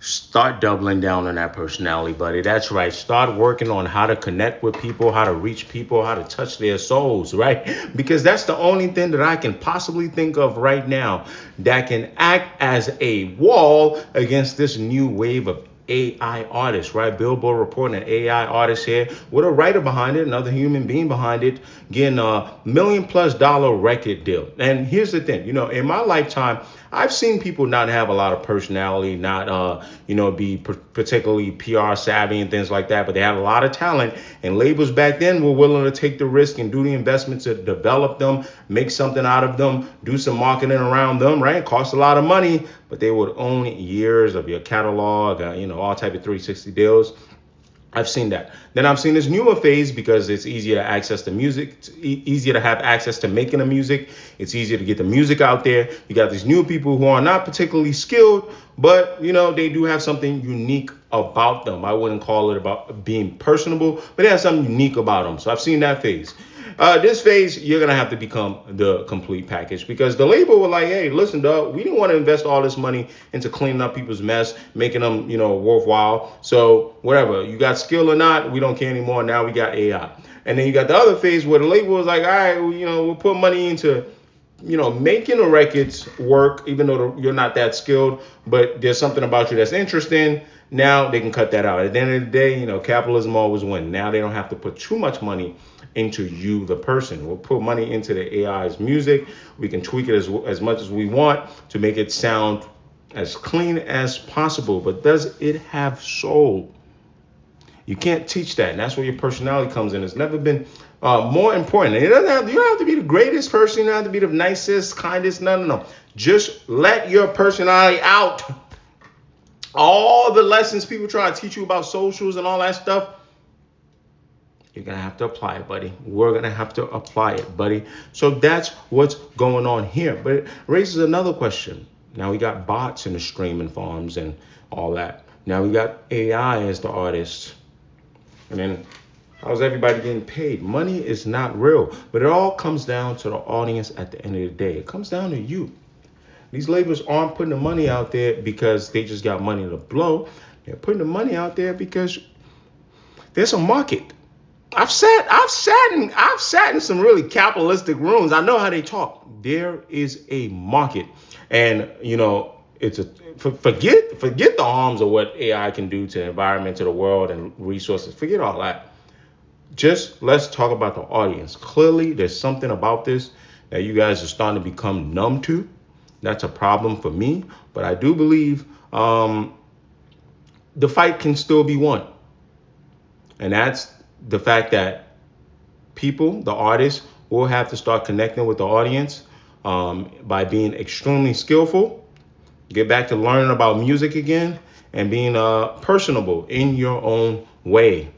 Start doubling down on that personality, buddy. That's right. Start working on how to connect with people, how to reach people, how to touch their souls, right? Because that's the only thing that I can possibly think of right now that can act as a wall against this new wave of AI artists, right? Billboard reporting an AI artist here with a writer behind it, another human being behind it, getting a $1 million+ record deal. And here's the thing, in my lifetime, I've seen people not have a lot of personality, not be particularly PR savvy and things like that, but they had a lot of talent. And labels back then were willing to take the risk and do the investment to develop them, make something out of them, do some marketing around them, right? It costs a lot of money, but they would own years of your catalog, all type of 360 deals. I've seen that. Then I've seen this newer phase because it's easier to access the music, it's easier to have access to making the music. It's easier to get the music out there. You got these new people who are not particularly skilled, but they do have something unique about them. I wouldn't call it about being personable, but they have something unique about them. So I've seen that phase. This phase, you're going to have to become the complete package because the label were like, hey, listen, dog, we didn't want to invest all this money into cleaning up people's mess, making them, worthwhile. So whatever, you got skill or not, we don't care anymore. Now we got AI. And then you got the other phase where the label was like, all right, well, we'll put money into making the records work, even though you're not that skilled, but there's something about you that's interesting. Now they can cut that out. At the end of the day, capitalism always wins. Now they don't have to put too much money into you, the person. We'll put money into the AI's music. We can tweak it as much as we want to make it sound as clean as possible. But does it have soul? You can't teach that. And that's where your personality comes in. It's never been more important. And you don't have to be the greatest person. You don't have to be the nicest, kindest. No. Just let your personality out. All the lessons people try to teach you about socials and all that stuff, you're going to have to apply it, buddy. We're going to have to apply it, buddy. So that's what's going on here. But it raises another question. Now we got bots in the streaming farms and all that. Now we got AI as the artist. And then how's everybody getting paid? Money is not real. But it all comes down to the audience at the end of the day. It comes down to you. These labels aren't putting the money out there because they just got money to blow. They're putting the money out there because there's a market. I've sat in some really capitalistic rooms. I know how they talk. There is a market, and forget the harms of what AI can do to the environment, to the world, and resources. Forget all that. Just let's talk about the audience. Clearly, there's something about this that you guys are starting to become numb to. That's a problem for me, but I do believe the fight can still be won, and that's the fact that people, the artists, will have to start connecting with the audience by being extremely skillful, get back to learning about music again, and being personable in your own way.